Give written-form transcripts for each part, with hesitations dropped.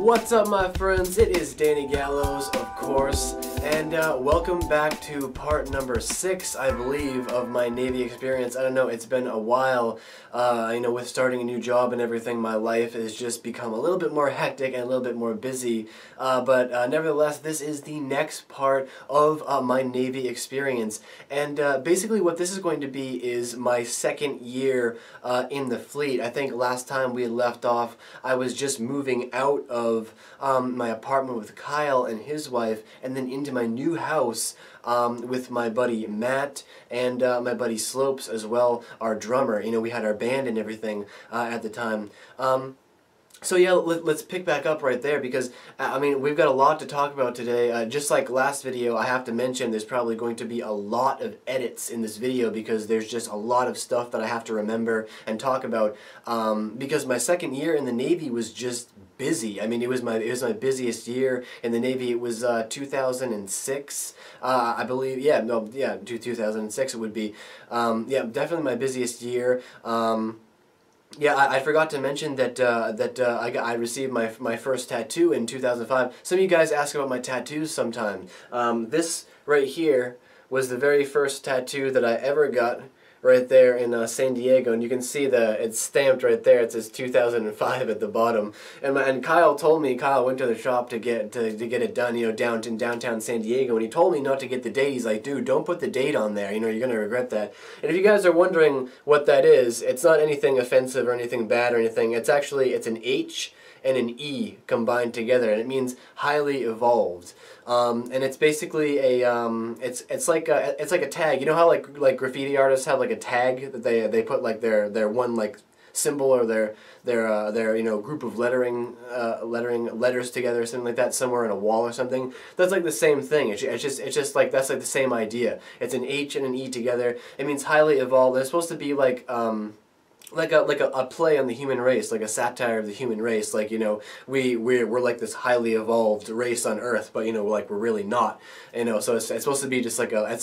What's up, my friends? It is Danny Gallows, of course, and welcome back to part number 6, I believe, of my Navy experience. I don't know, it's been a while. With starting a new job and everything, my life has just become a little bit more hectic and a little bit more busy, but nevertheless, this is the next part of my Navy experience, and basically what this is going to be is my second year in the fleet. I think last time we had left off, I was just moving out of my apartment with Kyle and his wife, and then into my new house with my buddy Matt and my buddy Slopes as well, our drummer. You know, we had our band and everything at the time. So yeah, let's pick back up right there because, I mean, we've got a lot to talk about today. Just like last video, I have to mention there's probably going to be a lot of edits in this video because there's just a lot of stuff that I have to remember and talk about, because my second year in the Navy was just busy. I mean, it was my busiest year in the Navy. It was 2006, I believe. Yeah, 2006 it would be. Yeah, definitely my busiest year. Yeah, I forgot to mention that I received my first tattoo in 2005. Some of you guys ask about my tattoos sometimes. This right here was the very first tattoo that I ever got, right there in San Diego, and you can see it's stamped right there. It says 2005 at the bottom. And Kyle told me, Kyle went to the shop to get it done, you know, downtown San Diego, and he told me not to get the date. He's like, dude, don't put the date on there. You know, you're gonna regret that. And if you guys are wondering what that is, it's not anything offensive or anything bad or anything. It's an H and an E combined together, and it means highly evolved. And it's basically it's like a tag. You know how like graffiti artists have like a tag that they put like their one like symbol or their group of lettering letters together or something like that somewhere on a wall or something. That's like the same thing. It's just like that's like the same idea. It's an H and an E together. It means highly evolved. It's supposed to be like a play on the human race, like a satire of the human race. Like, you know, we're like this highly evolved race on Earth, but you know, like we're really not. You know, so it's supposed to be just like a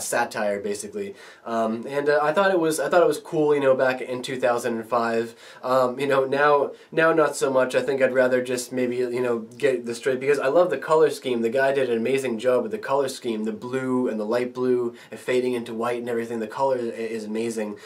satire basically. I thought it was cool. You know, back in 2005. You know, now not so much. I think I'd rather just maybe, you know, get this straight because I love the color scheme. The guy did an amazing job with the color scheme, the blue and the light blue and fading into white and everything. The color is amazing.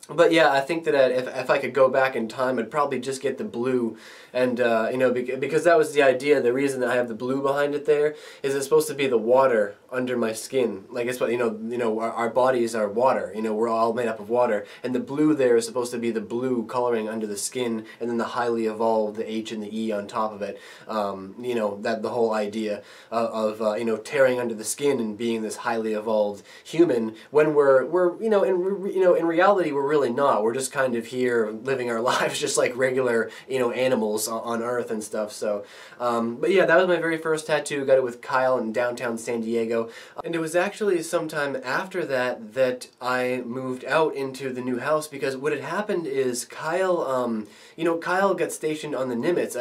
But yeah, I think that if I could go back in time, I'd probably just get the blue, and you know, because that was the idea. The reason that I have the blue behind it there is it's supposed to be the water under my skin. Like it's what you know, our bodies are water. You know, we're all made up of water, and the blue there is supposed to be the blue coloring under the skin, and then the highly evolved, the H and the E on top of it. You know, that the whole idea of you know, tearing under the skin and being this highly evolved human when we're in reality we're really not. We're just kind of here living our lives just like regular, you know, animals on Earth and stuff. So, but yeah, that was my very first tattoo. Got it with Kyle in downtown San Diego, and it was actually sometime after that I moved out into the new house because what had happened is Kyle, you know, Kyle got stationed on the Nimitz.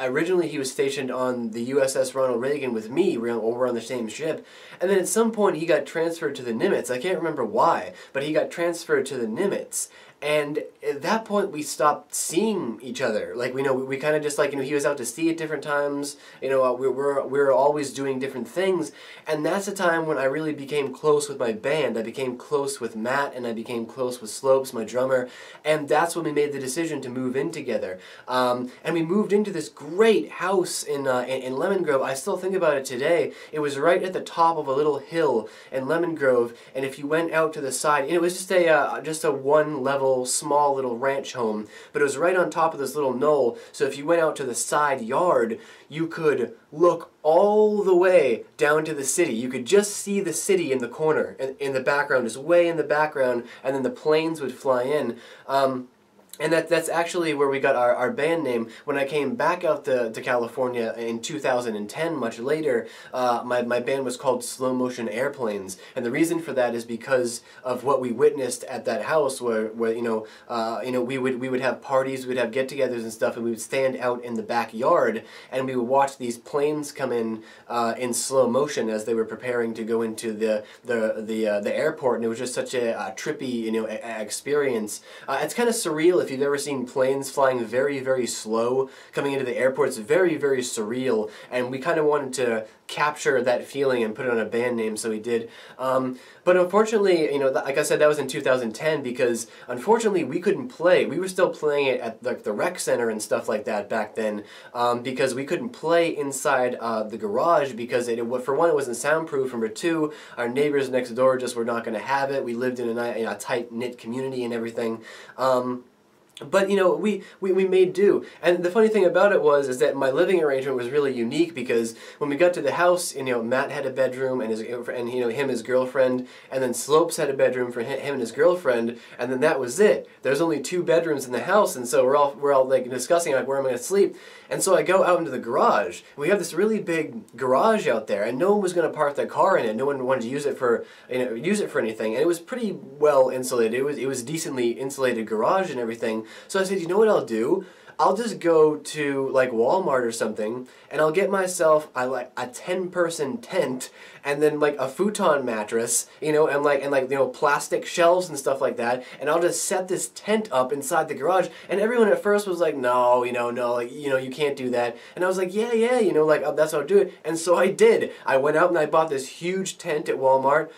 Originally, he was stationed on the USS Ronald Reagan with me. We're on the same ship, and then at some point he got transferred to the Nimitz. I can't remember why, but he got transferred to the Nimitz. And at that point, we stopped seeing each other. Like, we kind of just like, you know, he was out to sea at different times. You know, we were always doing different things. And that's the time when I really became close with my band. I became close with Matt, and I became close with Slopes, my drummer. And that's when we made the decision to move in together. And we moved into this great house in Lemon Grove. I still think about it today. It was right at the top of a little hill in Lemon Grove. And if you went out to the side, it was just a one-level, small little ranch home, but it was right on top of this little knoll, so if you went out to the side yard, you could look all the way down to the city. You could just see the city in the corner, in the background, just way in the background, and then the planes would fly in. And that's actually where we got our band name. When I came back out to California in 2010, much later, my band was called Slow Motion Airplanes. And the reason for that is because of what we witnessed at that house where we would have parties, we'd have get-togethers and stuff, and we would stand out in the backyard, and we would watch these planes come in slow motion as they were preparing to go into the airport, and it was just such a trippy, experience. It's kind of surreal If you've ever seen planes flying very, very slow coming into the airport, it's very, very surreal, and we kind of wanted to capture that feeling and put it on a band name, so we did. But unfortunately, you know, like I said, that was in 2010, because unfortunately we couldn't play. We were still playing it at the rec center and stuff like that back then, because we couldn't play inside the garage, because for one, it wasn't soundproof, and for two, our neighbors next door just were not going to have it. We lived in a tight-knit community and everything. But, you know, we made do. And the funny thing about it is that my living arrangement was really unique, because when we got to the house, you know, Matt had a bedroom, and his girlfriend, and then Slopes had a bedroom for him and his girlfriend, and then that was it. There's only 2 bedrooms in the house, and so we're all like discussing like where am I going to sleep. And so I go out into the garage. We have this really big garage out there, and no one was going to park their car in it. No one wanted to use it for anything. And it was pretty well insulated. It was decently insulated garage and everything. So I said, you know what I'll do? I'll just go to like Walmart or something, and I'll get myself a 10-person tent, and then like a futon mattress, you know, and plastic shelves and stuff like that, and I'll just set this tent up inside the garage. And everyone at first was like, no, like, you can't do that. And I was like, yeah, like that's how I'll do it. And so I did. I went out and I bought this huge tent at Walmart.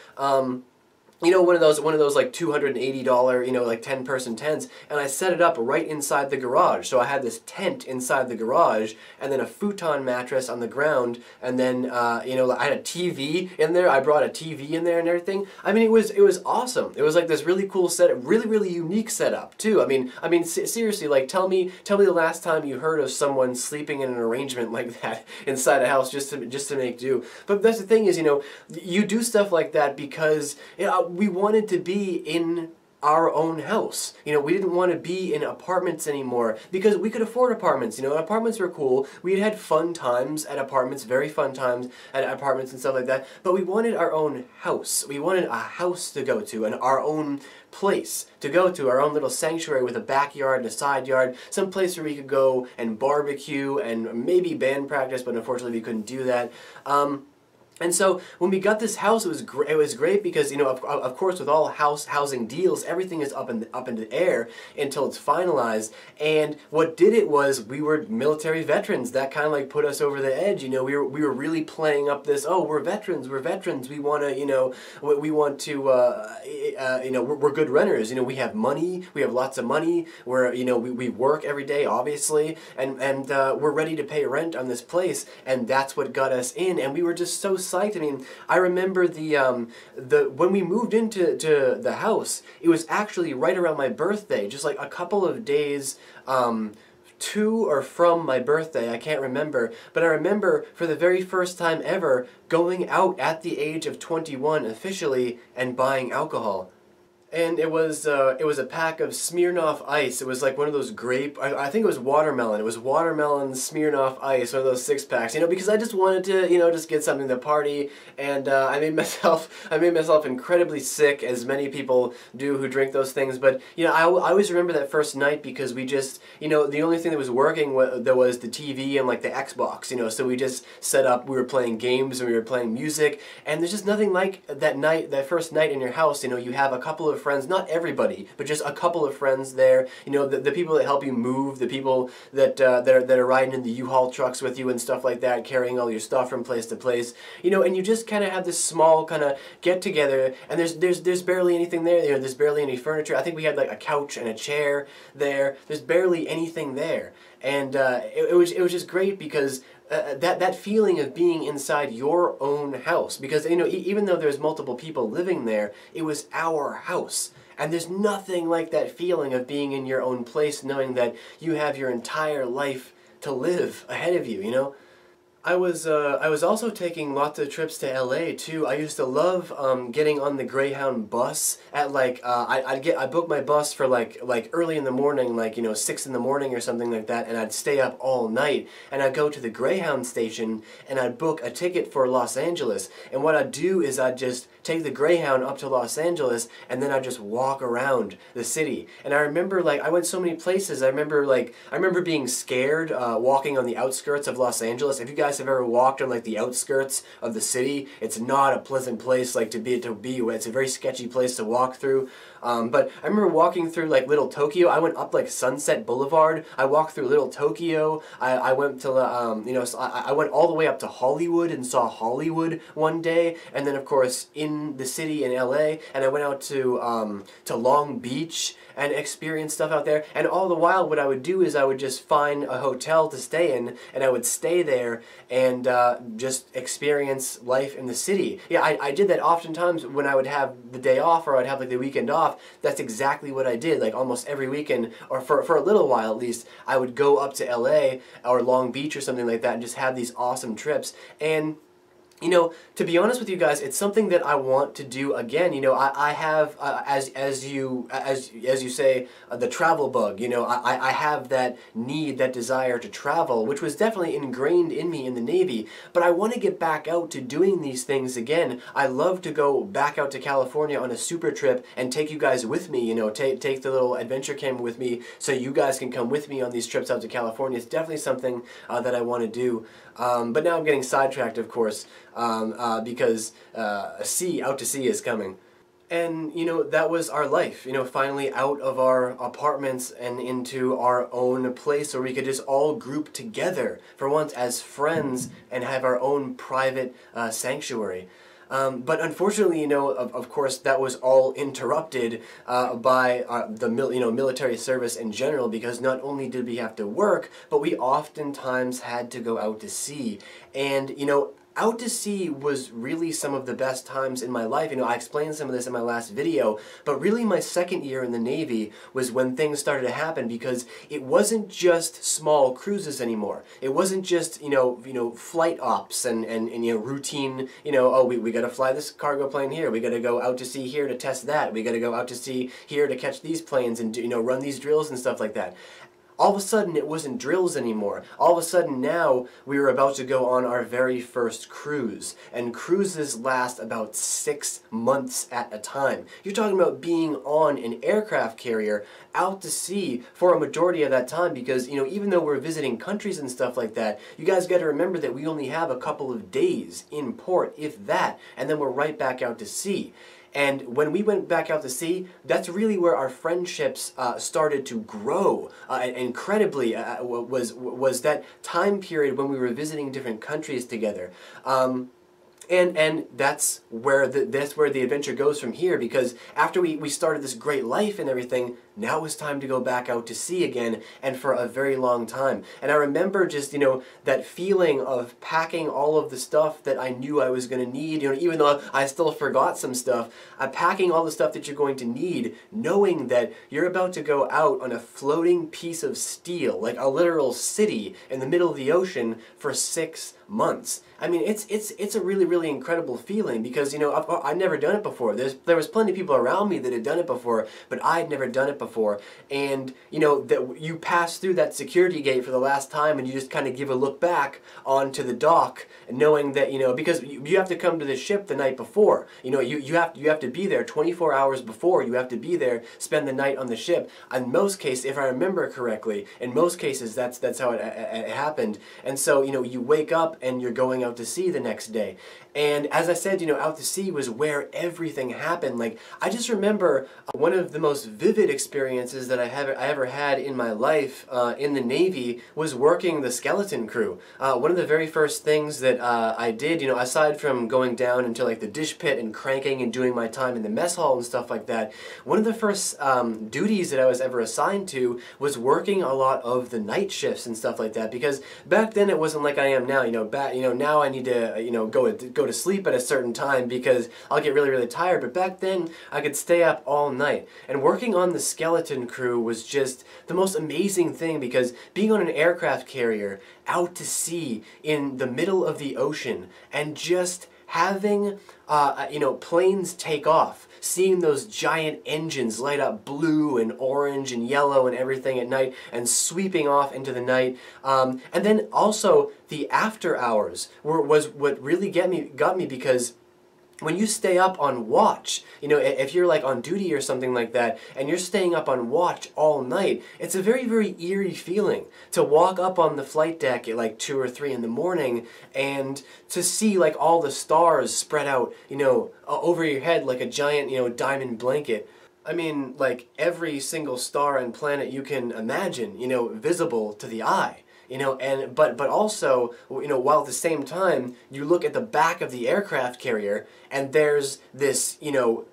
You know, one of those like $280, like 10-person tents, and I set it up right inside the garage. So I had this tent inside the garage, and then a futon mattress on the ground, and then I had a TV in there. I brought a TV in there and everything. I mean, it was awesome. It was like this really cool setup, really unique setup too. I mean, seriously, like tell me the last time you heard of someone sleeping in an arrangement like that inside a house just to make do. But that's the thing is, you do stuff like that because we wanted to be in our own house. We didn't want to be in apartments anymore because we could afford apartments. Apartments were cool. We had fun times at apartments, very fun times at apartments and stuff like that. But we wanted our own house. We wanted a house to go to and our own place to go to, our own little sanctuary with a backyard and a side yard, some place where we could go and barbecue and maybe band practice, but unfortunately we couldn't do that. And so when we got this house, it was great because, of course, with all housing deals, everything is up in the air until it's finalized. And what did it was we were military veterans. That kind of like put us over the edge. We were really playing up this. Oh, we're veterans. We're veterans. We want to we're good renters. We have money. We have lots of money. We work every day, obviously, and we're ready to pay rent on this place. And that's what got us in. And we were just so psyched. I mean, I remember when we moved into the house, it was actually right around my birthday, just like a couple of days to or from my birthday, I can't remember, but I remember for the very first time ever going out at the age of 21 officially and buying alcohol. And it was a pack of Smirnoff Ice. It was like one of those grape, I think it was watermelon. It was watermelon Smirnoff Ice, one of those 6-packs, because I just wanted to, just get something to party. And I made myself incredibly sick, as many people do who drink those things. But, I always remember that first night because we just, the only thing that was working was the TV and like the Xbox, so we just set up, we were playing games and we were playing music. And there's just nothing like that first night in your house, you have a couple of friends, not everybody, but just a couple of friends there. The people that help you move, the people that are riding in the U-Haul trucks with you and stuff like that, carrying all your stuff from place to place. And you just kind of have this small kind of get together, and there's barely anything there. There's barely any furniture. I think we had like a couch and a chair there. There's barely anything there, and it was just great because. That feeling of being inside your own house, because even though there's multiple people living there, it was our house, and there's nothing like that feeling of being in your own place, knowing that you have your entire life to live ahead of you. I was also taking lots of trips to LA too. I used to love getting on the Greyhound bus at like I booked my bus for like early in the morning, like 6 in the morning or something like that, and I'd stay up all night, and I'd go to the Greyhound station and I'd book a ticket for Los Angeles. And what I'd do is I'd just take the Greyhound up to Los Angeles, and then I'd just walk around the city. And I remember like I went so many places. I remember being scared walking on the outskirts of Los Angeles. If you guys guys have ever walked on like the outskirts of the city, it's not a pleasant place like to be. It's a very sketchy place to walk through. But I remember walking through like Little Tokyo. I went up like Sunset Boulevard. I walked through Little Tokyo. I went to I went all the way up to Hollywood and saw Hollywood one day, and then of course in the city in LA, and I went out to Long Beach and experienced stuff out there. And all the while, what I would do is I would just find a hotel to stay in, and I would stay there and just experience life in the city. Yeah, I did that oftentimes when I would have the day off, or I'd have like the weekend off. That's exactly what I did. Like almost every weekend, or for a little while at least, I would go up to LA or Long Beach or something like that and just have these awesome trips. And you know, to be honest with you guys, it's something that I want to do again. You know, I have, as you say, the travel bug. You know, I have that need, that desire to travel, which was definitely ingrained in me in the Navy. But I want to get back out to doing these things again. I love to go back out to California on a super trip and take you guys with me. You know, take the little adventure camera with me, so you guys can come with me on these trips out to California. It's definitely something that I want to do. But now I'm getting sidetracked, of course. Because out to sea is coming. And, you know, that was our life, you know, finally out of our apartments and into our own place where we could just all group together for once as friends and have our own private sanctuary. But unfortunately, you know, of course, that was all interrupted by the military service in general, because not only did we have to work, but we oftentimes had to go out to sea. And, you know, out to sea was really some of the best times in my life. You know, I explained some of this in my last video, but really my second year in the Navy was when things started to happen, because it wasn't just small cruises anymore. It wasn't just, you know, flight ops and you know, routine, you know, oh, we got to fly this cargo plane here, we got to go out to sea here to test that, we got to go out to sea here to catch these planes and, you know, run these drills and stuff like that. All of a sudden, it wasn't drills anymore. All of a sudden, now, we were about to go on our very first cruise. And cruises last about 6 months at a time. You're talking about being on an aircraft carrier out to sea for a majority of that time, because, you know, even though we're visiting countries and stuff like that, you guys got to remember that we only have a couple of days in port, if that, and then we're right back out to sea. And when we went back out to sea, that's really where our friendships started to grow. Incredibly, was that time period when we were visiting different countries together. And that's where the adventure goes from here, because after we started this great life and everything, now it was time to go back out to sea again, and for a very long time. And I remember just, you know, that feeling of packing all of the stuff that I knew I was going to need, you know, even though I still forgot some stuff, packing all the stuff that you're going to need, knowing that you're about to go out on a floating piece of steel, like a literal city in the middle of the ocean for 6 months. I mean, it's a really, really incredible feeling, because, you know, I'd never done it before. There was plenty of people around me that had done it before, but I'd never done it before. And, you know, that you pass through that security gate for the last time, and you just kind of give a look back onto the dock, knowing that, you know, because you have to come to the ship the night before. You know, you have to be there 24 hours before. You have to be there, spend the night on the ship. In most cases, if I remember correctly, in most cases that's how it happened. And so, you know, you wake up and you're going out to sea the next day. And as I said, you know, out to sea was where everything happened. Like, I just remember one of the most vivid experiences that I ever had in my life in the Navy was working the skeleton crew. One of the very first things that I did, you know, aside from going down into like the dish pit and cranking and doing my time in the mess hall and stuff like that, one of the first duties that I was ever assigned to was working a lot of the night shifts and stuff like that. Because back then it wasn't like I am now. You know, now I need to, you know, go to sleep at a certain time because I'll get really, really tired. But back then I could stay up all night. And working on the skeleton crew was just the most amazing thing, because being on an aircraft carrier out to sea in the middle of the ocean and just having you know, planes take off, seeing those giant engines light up blue and orange and yellow and everything at night and sweeping off into the night, and then also the after hours was what really got me, because when you stay up on watch, you know, if you're like on duty or something like that, and you're staying up on watch all night, it's a very, very eerie feeling to walk up on the flight deck at like 2 or 3 in the morning and to see like all the stars spread out, you know, over your head like a giant, you know, diamond blanket. I mean, like every single star and planet you can imagine, you know, visible to the eye. You know, and but also, you know, while at the same time you look at the back of the aircraft carrier and there's this, you know,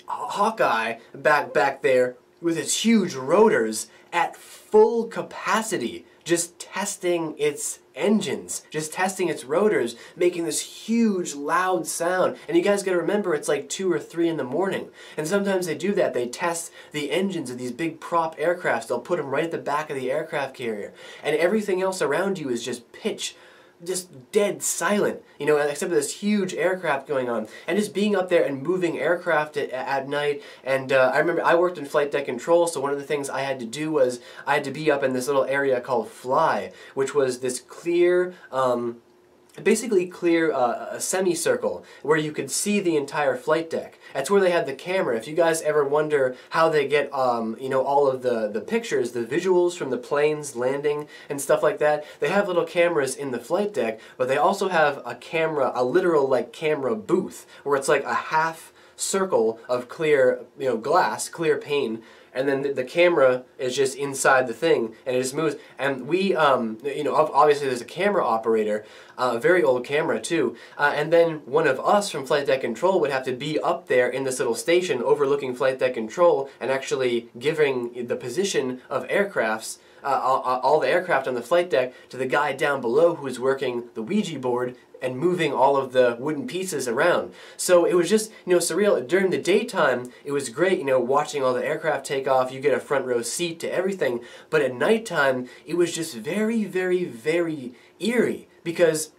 Hawkeye back there with its huge rotors at full capacity, just testing its engines, just testing its rotors, making this huge loud sound. And you guys got to remember, it's like 2 or 3 in the morning. And sometimes they do that. They test the engines of these big prop aircrafts. They'll put them right at the back of the aircraft carrier. And everything else around you is just pitch, just dead silent, you know, except for this huge aircraft going on. And just being up there and moving aircraft at night. And I remember I worked in flight deck control, so one of the things I had to do was I had to be up in this little area called Fly, which was this clear, basically clear a semicircle where you could see the entire flight deck. That's where they had the camera. If you guys ever wonder how they get you know, all of the pictures, the visuals from the planes landing and stuff like that, they have little cameras in the flight deck, but they also have a camera, a literal like camera booth, where it's like a half circle of clear, you know, glass, clear pane, and then the camera is just inside the thing, and it just moves. And we, you know, obviously there's a camera operator, a very old camera too, and then one of us from Flight Deck Control would have to be up there in this little station overlooking Flight Deck Control and actually giving the position of aircrafts, all the aircraft on the flight deck, to the guy down below who is working the Ouija board and moving all of the wooden pieces around. So it was just, you know, surreal. During the daytime, it was great, you know, watching all the aircraft take off. You get a front row seat to everything. But at nighttime, it was just very, very, very eerie, because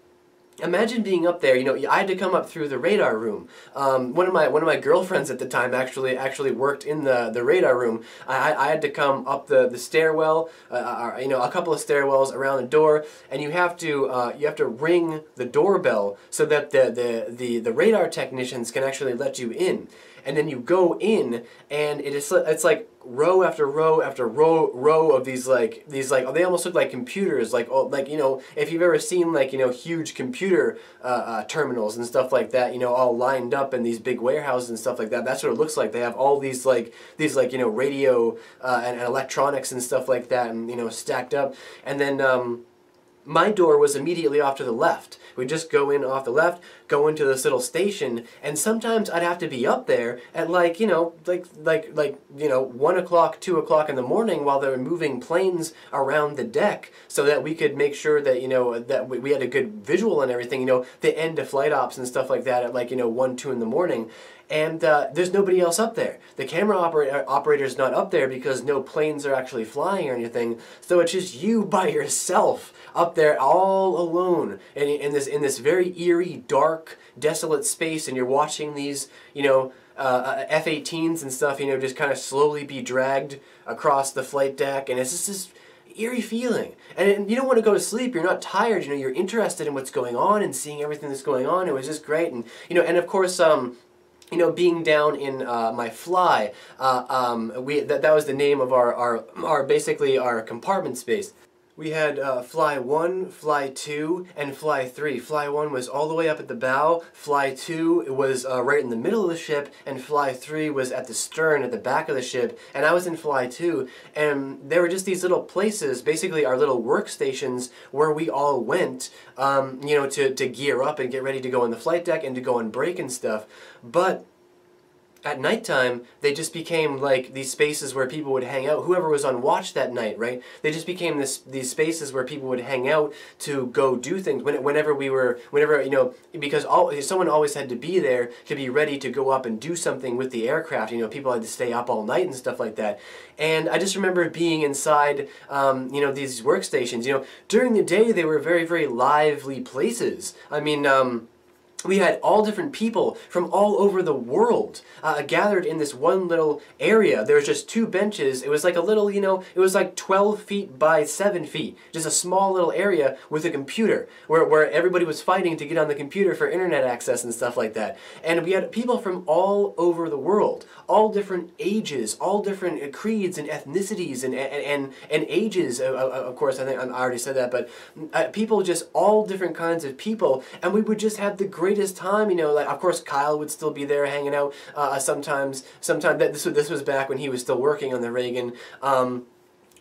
imagine being up there. You know, I had to come up through the radar room. One of my girlfriends at the time actually worked in the radar room. I had to come up the stairwell, you know, a couple of stairwells around the door, and you have to ring the doorbell so that the radar technicians can actually let you in. And then you go in, and it's like row after row after row of these like they almost look like computers, like you know, if you've ever seen like, you know, huge computer terminals and stuff like that, you know, all lined up in these big warehouses and stuff like that. That's what it looks like. They have all these like you know, radio and electronics and stuff like that, and, you know, stacked up. And then my door was immediately off to the left. We'd just go in off the left, go into this little station, and sometimes I'd have to be up there at like, you know, like you know, 1 o'clock, 2 o'clock in the morning while they were moving planes around the deck so that we could make sure that, you know, that we had a good visual and everything, you know, the end of flight ops and stuff like that at like, you know, 1, 2 in the morning. And there's nobody else up there. The camera operator's not up there because no planes are actually flying or anything. So it's just you by yourself up there all alone in this very eerie, dark, desolate space, and you're watching these, you know, F-18s and stuff, you know, just kind of slowly be dragged across the flight deck, and it's just this eerie feeling. And you don't want to go to sleep. You're not tired. You know, you're interested in what's going on and seeing everything that's going on. It was just great. And, you know, and of course, you know, being down in my Fly, that was the name of our basically our compartment space. We had Fly 1, Fly 2, and Fly 3. Fly 1 was all the way up at the bow, Fly 2 was right in the middle of the ship, and Fly 3 was at the stern, at the back of the ship, and I was in Fly 2, and there were just these little places, basically our little workstations, where we all went, you know, to gear up and get ready to go on the flight deck and to go on break and stuff. But at nighttime, they just became like these spaces where people would hang out. Whoever was on watch that night, right? They just became these spaces where people would hang out to go do things. Whenever you know, because someone always had to be there to be ready to go up and do something with the aircraft. You know, people had to stay up all night and stuff like that. And I just remember being inside, you know, these workstations. You know, during the day they were very, very lively places. I mean, we had all different people from all over the world gathered in this one little area. There was just 2 benches. It was like a little, it was like 12 feet by 7 feet. Just a small little area with a computer where everybody was fighting to get on the computer for internet access and stuff like that. And we had people from all over the world, all different ages, all different creeds and ethnicities and ages. Of course, I think I already said that, but people, just all different kinds of people. And we would just have the greatest time, like, of course Kyle would still be there hanging out sometimes this was back when he was still working on the Reagan,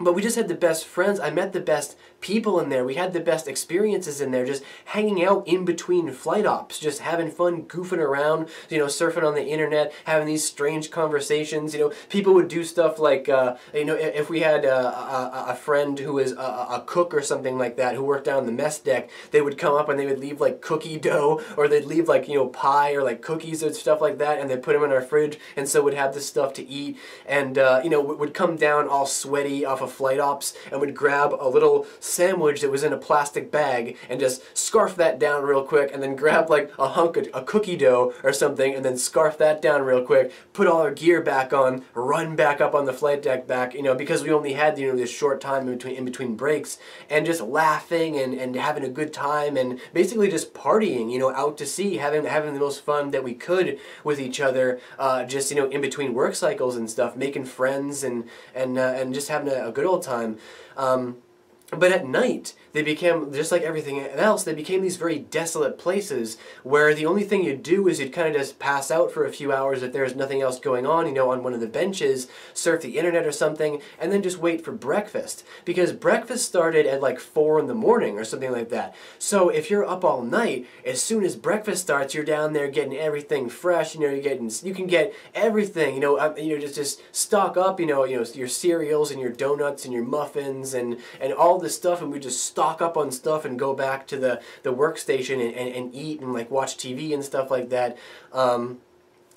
but we just had the best friends. I met the best people in there. We had the best experiences in there, just hanging out in between flight ops, just having fun, goofing around, surfing on the internet, having these strange conversations. People would do stuff like, if we had a friend who was a cook or something like that, who worked down the mess deck, they would come up and they would leave like cookie dough, or they'd leave like, pie or like cookies or stuff like that, and they'd put them in our fridge, and so we'd have this stuff to eat, and would come down all sweaty off of flight ops, and would grab a little sandwich that was in a plastic bag and just scarf that down real quick, and then grab like a hunk of a cookie dough or something, and then scarf that down real quick, put all our gear back on, run back up on the flight deck back, because we only had this short time in between breaks, and just laughing and having a good time, and basically just partying, out to sea, having the most fun that we could with each other, just in between work cycles and stuff, making friends and just having a good old time. But at night, they became, just like everything else, they became these very desolate places where the only thing you'd do is you'd kind of just pass out for a few hours if there's nothing else going on, on one of the benches, surf the internet or something, and then just wait for breakfast. Because breakfast started at like 4 in the morning or something like that. So if you're up all night, as soon as breakfast starts, you're down there getting everything fresh, you can get everything, just stock up, your cereals and your donuts and your muffins and all this stuff, and we just stock up on stuff and go back to the workstation and eat and like watch TV and stuff like that.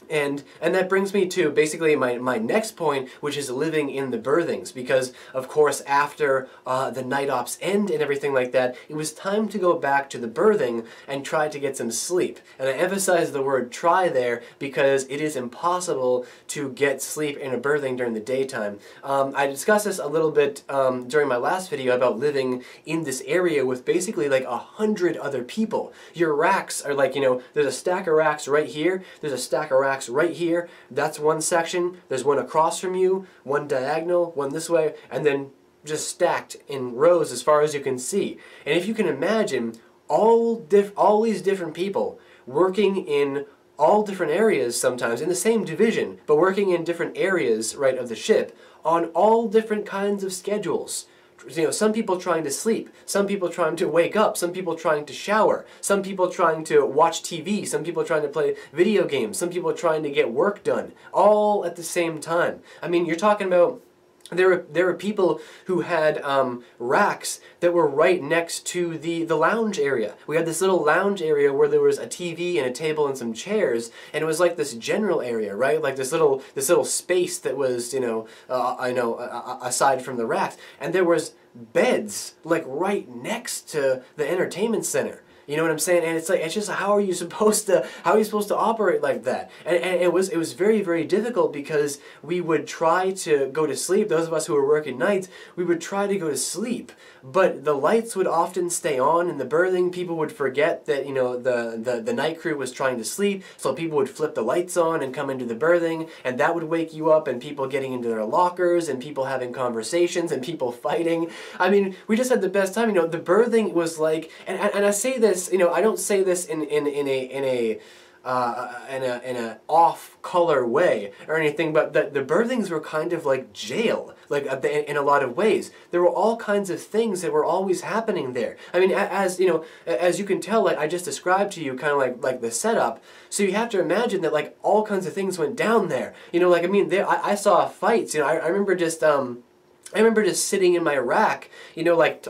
And that brings me to basically my next point, which is living in the berthings, because of course after the night ops end and everything like that, it was time to go back to the berthing and try to get some sleep. And I emphasize the word try there because it is impossible to get sleep in a berthing during the daytime. I discussed this a little bit during my last video about living in this area with basically like 100 other people. Your racks are like, there's a stack of racks right here, there's a stack of racks right here, that's one section, there's one across from you, one diagonal, one this way, and then just stacked in rows as far as you can see. And if you can imagine all these different people working in all different areas, sometimes in the same division, but working in different areas, right, of the ship, on all different kinds of schedules. Some people trying to sleep, some people trying to wake up, some people trying to shower, some people trying to watch TV, some people trying to play video games, some people trying to get work done, all at the same time. I mean, you're talking about there were people who had racks that were right next to the lounge area. We had this little lounge area where there was a TV and a table and some chairs, and it was like this general area, right? Like this little space that was, aside from the racks, and there was beds like right next to the entertainment center. You know what I'm saying? And it's like, it's just, how are you supposed to operate like that? And it was very, very difficult because we would try to go to sleep. Those of us who were working nights, we would try to go to sleep, but the lights would often stay on in the berthing. People would forget that, the night crew was trying to sleep, so people would flip the lights on and come into the berthing, and that would wake you up, and people getting into their lockers, and people having conversations, and people fighting. I mean, we just had the best time. The berthing was like, and I say this, I don't say this in a off-color way or anything, but the berthings were kind of like jail, like in a lot of ways. There were all kinds of things that were always happening there. I mean, as you can tell, like I just described to you, kind of like the setup. So you have to imagine that like all kinds of things went down there. I mean, I saw fights. I remember just I remember just sitting in my rack, you know, like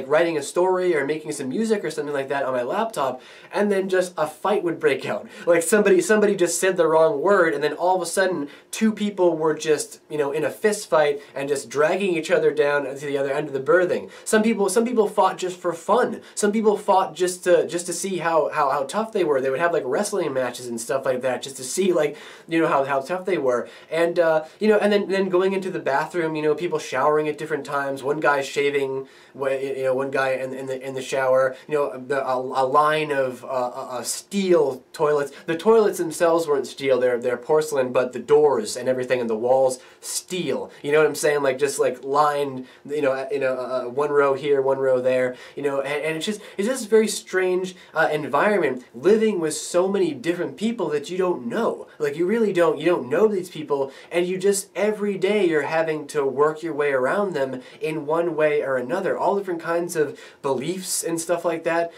writing a story or making some music or something like that on my laptop, and then just a fight would break out. Like somebody just said the wrong word, and then all of a sudden two people were just, you know, in a fist fight and just dragging each other down to the other end of the berthing. Some people fought just for fun. Some people fought just to see how tough they were. They would have like wrestling matches and stuff like that just to see, like, you know, how tough they were. And you know, and then going into the bathroom, you know, people showering at different times. One guy shaving, you know, one guy in the shower. You know, a line of steel toilets. The toilets themselves weren't steel; they're porcelain, but the doors and everything and the walls steel. You know what I'm saying? Like just like lined. You know, one row here, one row there. You know, and it's just a very strange environment, living with so many different people that you don't know. Like you really don't. You don't know these people, and you just every day you're having to work your way around them in one way or another. All different kinds of beliefs and stuff like that.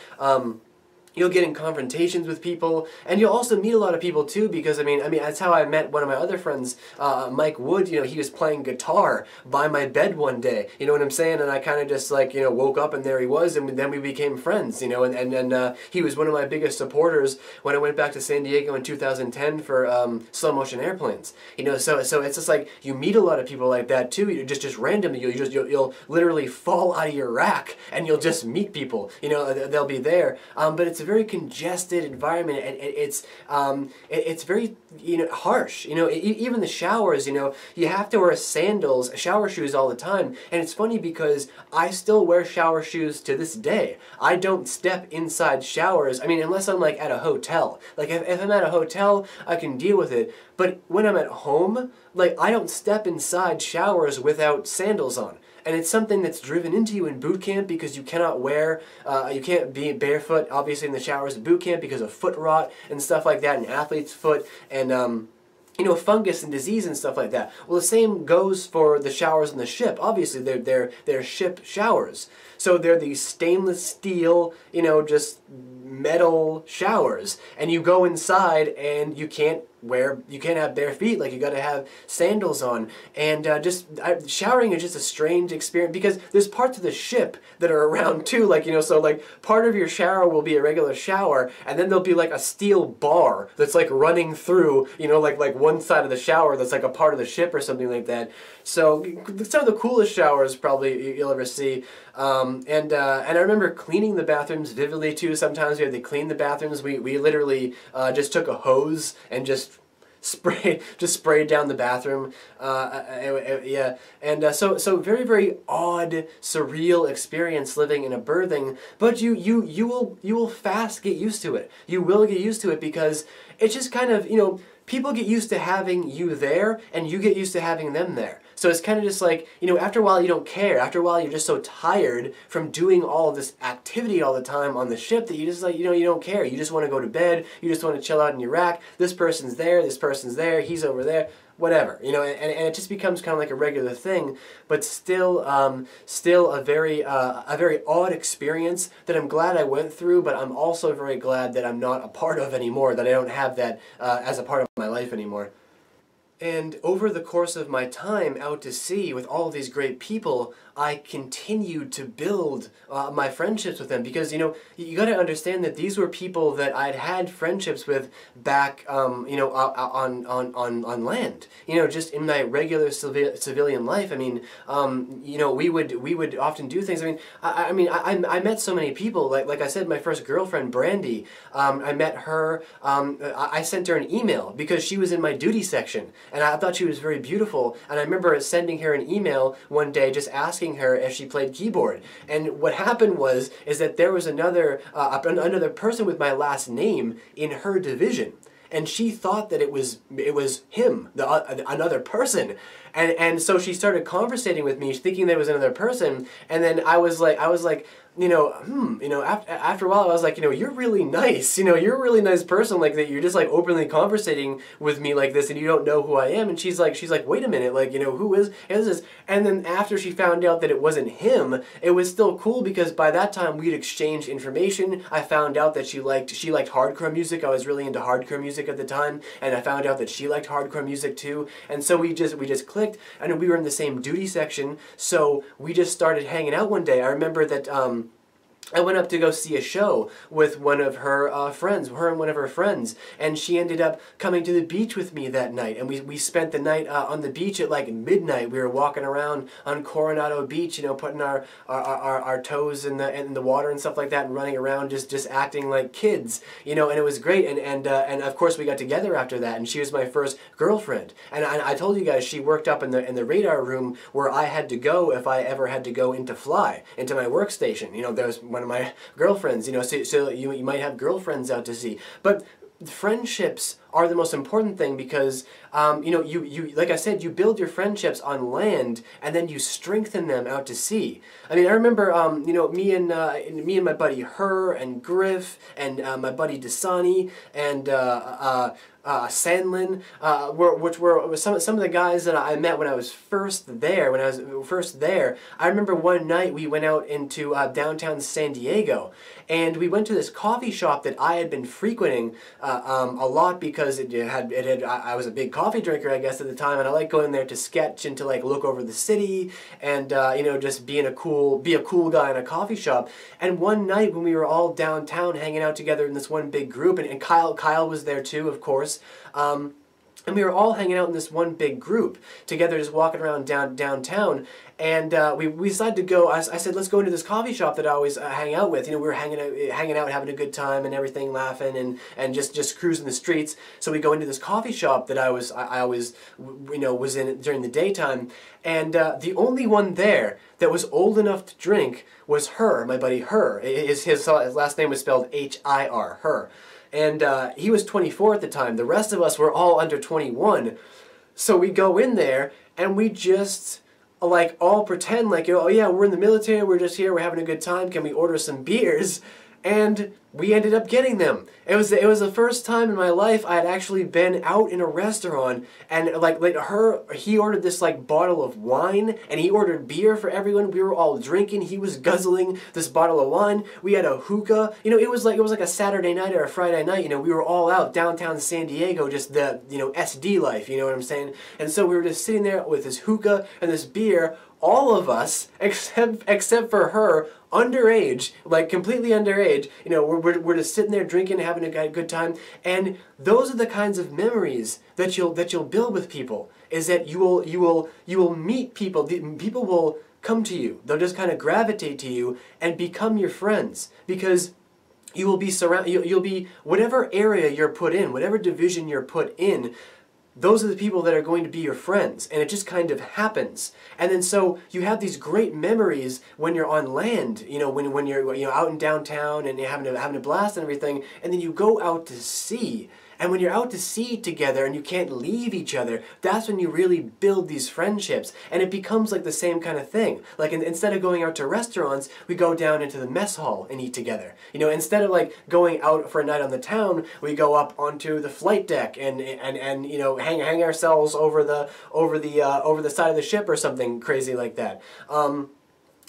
You'll get in confrontations with people, and you'll also meet a lot of people too, because I mean that's how I met one of my other friends, Mike Wood. You know, he was playing guitar by my bed one day. You know what I'm saying? And I kind of just like, you know, woke up and there he was, and then we became friends. You know, and he was one of my biggest supporters when I went back to San Diego in 2010 for slow motion airplanes. You know, so it's just like you meet a lot of people like that too. You just randomly, you'll literally fall out of your rack and you'll just meet people. You know, they'll be there, but it's a very congested environment, and it's very, you know, harsh. You know, even the showers, you know, you have to wear sandals, shower shoes all the time. And it's funny because I still wear shower shoes to this day. I don't step inside showers. I mean, unless I'm like at a hotel. Like if I'm at a hotel, I can deal with it. But when I'm at home, like I don't step inside showers without sandals on. And it's something that's driven into you in boot camp because you cannot you can't be barefoot, obviously, in the showers at boot camp because of foot rot and stuff like that, and athlete's foot, and you know, fungus and disease and stuff like that. Well, the same goes for the showers on the ship. Obviously, they're ship showers. So they're these stainless steel, you know, just metal showers. And you go inside and you can't have bare feet. Like, you got to have sandals on. And showering is just a strange experience because there's parts of the ship that are around too. Like, you know, so like part of your shower will be a regular shower, and then there'll be like a steel bar that's like running through, you know, like one side of the shower that's like a part of the ship or something like that. So some of the coolest showers probably you'll ever see. And I remember cleaning the bathrooms vividly too. Sometimes we had to clean the bathrooms. We literally just took a hose and just sprayed down the bathroom. Yeah, and so very, very odd, surreal experience living in a berthing. But you will fast get used to it. You will get used to it because it's just kind of, you know, people get used to having you there, and you get used to having them there. So it's kind of just like, you know, after a while you don't care. After a while you're just so tired from doing all of this activity all the time on the ship that you just like, you know, you don't care. You just want to go to bed. You just want to chill out in your rack. This person's there. This person's there. He's over there. Whatever, you know, and it just becomes kind of like a regular thing, but still a very odd experience that I'm glad I went through, but I'm also very glad that I'm not a part of anymore, that I don't have that as a part of my life anymore. And over the course of my time out to sea with all of these great people, I continued to build my friendships with them because, you know, you got to understand that these were people that I'd had friendships with back, you know, on land. You know, just in my regular civilian life. I mean, you know, we would often do things. I mean, I met so many people. Like I said, my first girlfriend, Brandy. I met her. I sent her an email because she was in my duty section, and I thought she was very beautiful. And I remember sending her an email one day, just asking her if she played keyboard. And what happened is that there was another person with my last name in her division, and she thought that it was him, another person. And so she started conversating with me, thinking there was another person. And then I was like, you know, after a while I was like, you know, you're really nice. You know, you're a really nice person, like that. You're just like openly conversating with me like this, and you don't know who I am. And she's like, wait a minute, like, you know, who is this? And then after she found out that it wasn't him, it was still cool because by that time we'd exchanged information. I found out that she liked hardcore music. I was really into hardcore music at the time, and I found out that she liked hardcore music too. And so we just clicked. clicked, and we were in the same duty section, so we just started hanging out one day. I remember that I went up to go see a show with one of her friends, her and one of her friends, and she ended up coming to the beach with me that night, and we spent the night on the beach at like midnight. We were walking around on Coronado Beach, you know, putting our toes in the water and stuff like that, and running around just acting like kids, you know, and it was great, and of course we got together after that, and she was my first girlfriend, and I told you guys she worked up in the radar room where I had to go if I ever had to go into my workstation, you know, there was one of my girlfriends, you know, so you might have girlfriends out to sea, but friendships are the most important thing because, you know, you like I said, you build your friendships on land and then you strengthen them out to sea. I mean, I remember, you know, me and my buddy Her and Griff and my buddy Dasani and Sandlin, which were some of the guys that I met when I was first there. I remember one night we went out into downtown San Diego, and we went to this coffee shop that I had been frequenting a lot because I was a big coffee drinker, I guess, at the time, and I liked going there to sketch and to like look over the city and you know, just be a cool guy in a coffee shop. And one night when we were all downtown hanging out together in this one big group, and Kyle was there too, of course. And we were all hanging out in this one big group together, just walking around downtown. And we decided to go. I said, let's go into this coffee shop that I always hang out with. You know, we were hanging out, having a good time and everything, laughing and just cruising the streets. So we go into this coffee shop that I always, you know, was in during the daytime. And the only one there that was old enough to drink was Her, my buddy Her. His last name was spelled H-I-R, Her. And he was 24 at the time. The rest of us were all under 21. So we go in there and we just like all pretend like, oh yeah, we're in the military, we're just here, we're having a good time, can we order some beers? And we ended up getting them. It was the first time in my life I had actually been out in a restaurant and like he ordered this like bottle of wine and he ordered beer for everyone. We were all drinking. He was guzzling this bottle of wine. We had a hookah. You know, it was like a Saturday night or a Friday night. You know, we were all out downtown San Diego, just the, you know, SD life. You know what I'm saying? And so we were just sitting there with this hookah and this beer. All of us, except for Her, underage, like completely underage, you know, we're just sitting there drinking, having a good time, and those are the kinds of memories that you'll build with people. Is that you will meet people. People will come to you. They'll just kind of gravitate to you and become your friends because you will be you'll be whatever area you're put in, whatever division you're put in. Those are the people that are going to be your friends, and it just kind of happens. And then so you have these great memories when you're on land, you know, when you're, you know, out in downtown and you're having a blast and everything, and then you go out to sea. And when you're out to sea together and you can't leave each other, that's when you really build these friendships. And it becomes like the same kind of thing. Like instead of going out to restaurants, we go down into the mess hall and eat together. You know, instead of like going out for a night on the town, we go up onto the flight deck and you know, hang ourselves over the side of the ship or something crazy like that.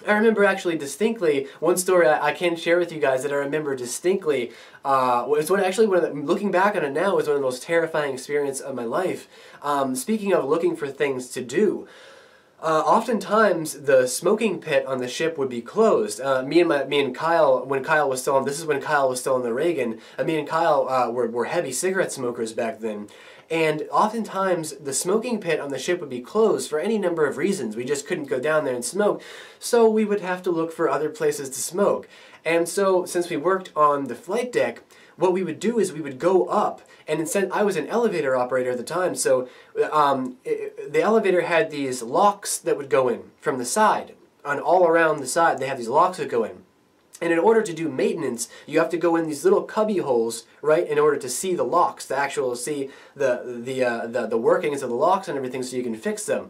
I remember actually distinctly one story I can share with you guys that I remember distinctly. It's looking back on it now, was one of the most terrifying experiences of my life. Speaking of looking for things to do, oftentimes the smoking pit on the ship would be closed. Me and Kyle, when Kyle was still on, this is when Kyle was still in the Reagan. Me and Kyle were heavy cigarette smokers back then. And oftentimes the smoking pit on the ship would be closed for any number of reasons. We just couldn't go down there and smoke. So we would have to look for other places to smoke. And so since we worked on the flight deck, what we would do is we would go up, and instead, I was an elevator operator at the time, so the elevator had these locks that would go in from the side. And all around the side, they have these locks that go in. And in order to do maintenance, you have to go in these little cubby holes, right, in order to see the locks, to see the workings of the locks and everything so you can fix them.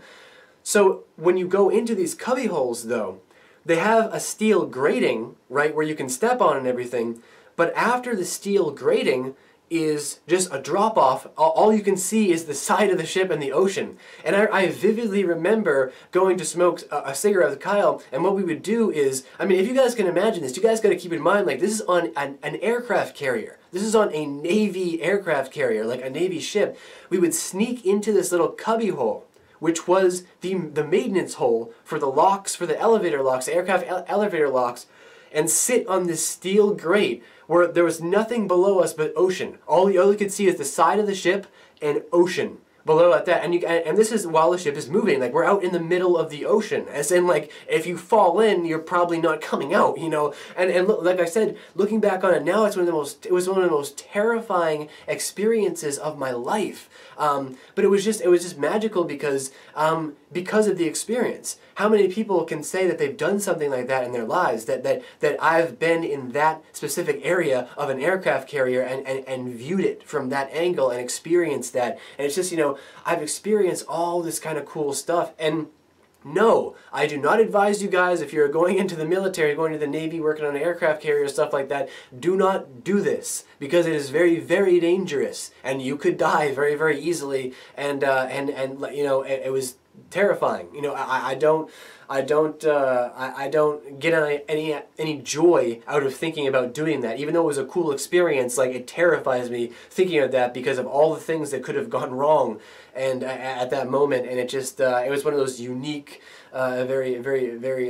So when you go into these cubby holes, though, they have a steel grating, right, where you can step on and everything, but after the steel grating is just a drop-off. All you can see is the side of the ship and the ocean. And I vividly remember going to smoke a cigarette with Kyle, and what we would do is, I mean, if you guys can imagine this, you guys got to keep in mind, like, this is on an aircraft carrier. This is on a Navy aircraft carrier, like a Navy ship. We would sneak into this little cubby hole which was the maintenance hole for the locks, for the elevator locks, the aircraft elevator locks, and sit on this steel grate where there was nothing below us but ocean. All you could see is the side of the ship and ocean below at that, and this is while the ship is moving. Like, we're out in the middle of the ocean, as in, like, if you fall in, you're probably not coming out, you know. And look, like I said, looking back on it now, it was one of the most terrifying experiences of my life. But it was just magical because of the experience. How many people can say that they've done something like that in their lives, that I've been in that specific area of an aircraft carrier and viewed it from that angle and experienced that. And it's just, you know, I've experienced all this kind of cool stuff. And no, I do not advise you guys, if you're going into the military, going to the Navy, working on an aircraft carrier, stuff like that, do not do this, because it is very, very dangerous, and you could die very, very easily, and you know, it was terrifying. You know, I don't get any joy out of thinking about doing that. Even though it was a cool experience, like, it terrifies me thinking of that because of all the things that could have gone wrong and at that moment. And it just it was one of those unique, very, very, very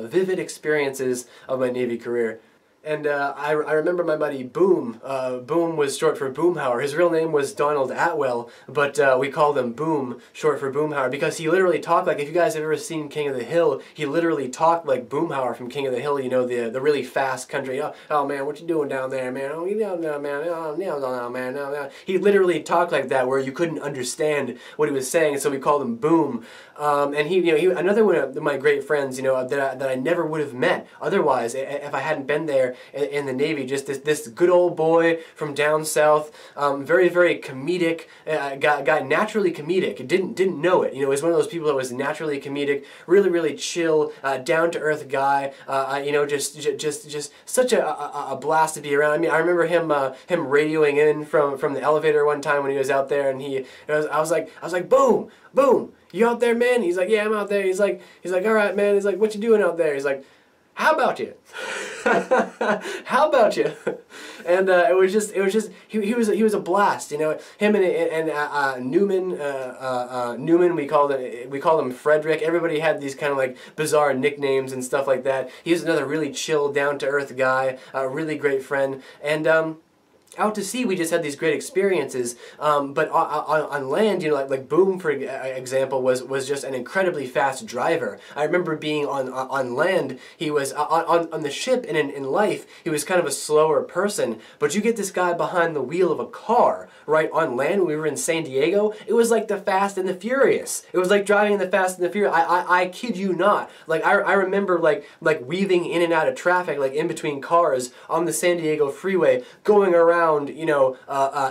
vivid experiences of my Navy career. And I remember my buddy Boom. Boom was short for Boomhauer. His real name was Donald Atwell, but we called him Boom, short for Boomhauer, because he literally talked like, if you guys have ever seen King of the Hill, he literally talked like Boomhauer from King of the Hill, you know, the really fast country. Oh man, what you doing down there, man? Oh, you know, no, man. Oh, no, man, no. He literally talked like that, where you couldn't understand what he was saying, so we called him Boom. And he another one of my great friends, you know, that I never would have met otherwise if I hadn't been there in the Navy. Just this good old boy from down south, very, very comedic, got naturally comedic. Didn't know it. You know, he was one of those people that was naturally comedic, really, really chill, down to earth guy. You know, just such a blast to be around. I mean, I remember him radioing in from the elevator one time when he was out there, and I was like, Boom, Boom, you out there, man? He's like, yeah, I'm out there. He's like, all right, man. He's like, what you doing out there? He's like, how about you? How about you? And it was just he was a blast, you know. Him and Newman, we called him Frederick. Everybody had these kind of like bizarre nicknames and stuff like that. He was another really chill, down to earth guy, a really great friend, and out to sea, we just had these great experiences, but on land, you know, like Boom, for example, was just an incredibly fast driver. I remember being on land. He was on the ship, and in life, he was kind of a slower person. But you get this guy behind the wheel of a car, right? On land, when we were in San Diego, it was like the Fast and the Furious. It was like driving in the Fast and the Furious. I kid you not. Like I remember like weaving in and out of traffic, like in between cars on the San Diego freeway, going around, you know,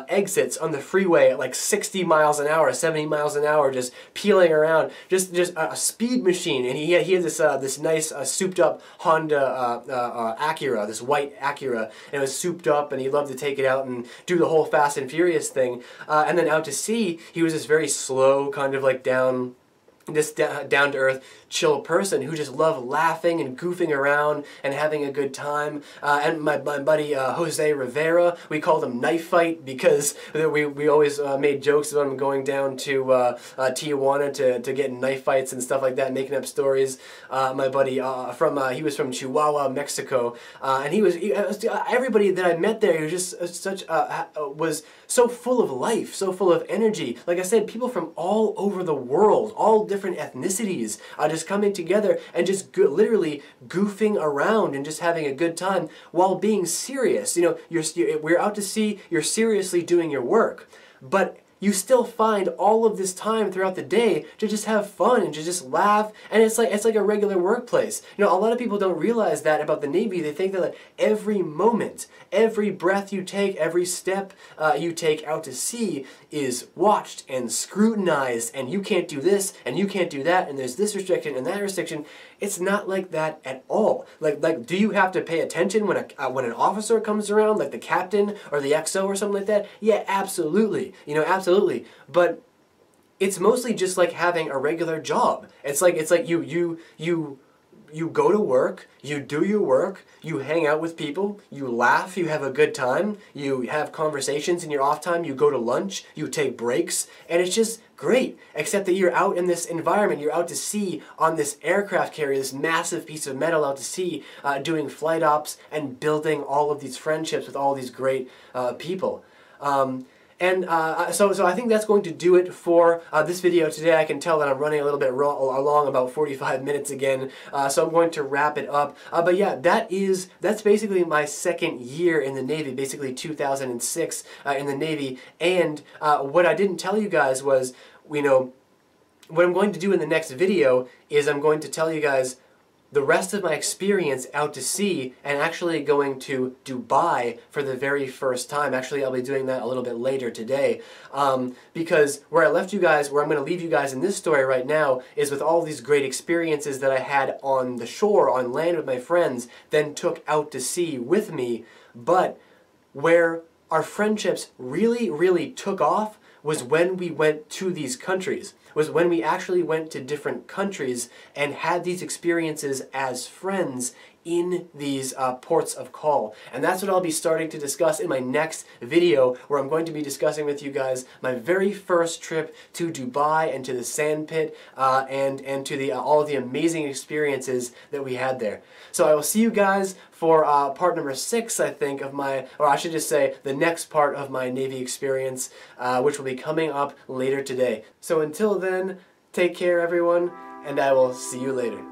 exits on the freeway at like 60 miles an hour, 70 miles an hour, just peeling around, just a speed machine. And he had this nice souped up Honda Acura, this white Acura, and it was souped up, and he loved to take it out and do the whole Fast and Furious thing. And then out to sea, he was this very slow, kind of like down to earth, chill person who just loved laughing and goofing around and having a good time. And my buddy Jose Rivera, we called him Knife Fight because we always made jokes about him going down to Tijuana to get in knife fights and stuff like that, making up stories. My buddy he was from Chihuahua, Mexico, and everybody that I met there, he was just was so full of life, so full of energy. Like I said, people from all over the world, all different ethnicities, just coming together and just literally goofing around and just having a good time while being serious. You know, we're out to sea, you're seriously doing your work, but you still find all of this time throughout the day to just have fun and to just laugh, and it's like a regular workplace. You know, a lot of people don't realize that about the Navy. They think that like, every moment, every breath you take, every step you take out to sea is watched and scrutinized, and you can't do this, and you can't do that, and there's this restriction and that restriction. It's not like that at all. Like, do you have to pay attention when an officer comes around, like the captain or the XO or something like that? Yeah, absolutely. You know, absolutely. But it's mostly just like having a regular job. It's like you you go to work, you do your work, you hang out with people, you laugh, you have a good time, you have conversations in your off time, you go to lunch, you take breaks, and it's just great. Except that you're out in this environment, you're out to sea on this aircraft carrier, this massive piece of metal out to sea, doing flight ops and building all of these friendships with all these great people. So I think that's going to do it for this video today. I can tell that I'm running a little bit along, about 45 minutes again, so I'm going to wrap it up. But yeah, that's basically my second year in the Navy, basically 2006 in the Navy. And what I didn't tell you guys was, you know, what I'm going to do in the next video is I'm going to tell you guys the rest of my experience out to sea, and actually going to Dubai for the very first time. Actually, I'll be doing that a little bit later today, because where I left you guys, where I'm going to leave you guys in this story right now, is with all these great experiences that I had on the shore, on land with my friends, then took out to sea with me. But where our friendships really, really took off was when we went to these countries, was when we actually went to different countries and had these experiences as friends in these ports of call. And that's what I'll be starting to discuss in my next video, where I'm going to be discussing with you guys my very first trip to Dubai and to the sand pit, and to all of the amazing experiences that we had there. So I will see you guys for part number 6, I think, of my, or I should just say, the next part of my Navy experience, which will be coming up later today. So until then, take care everyone, and I will see you later.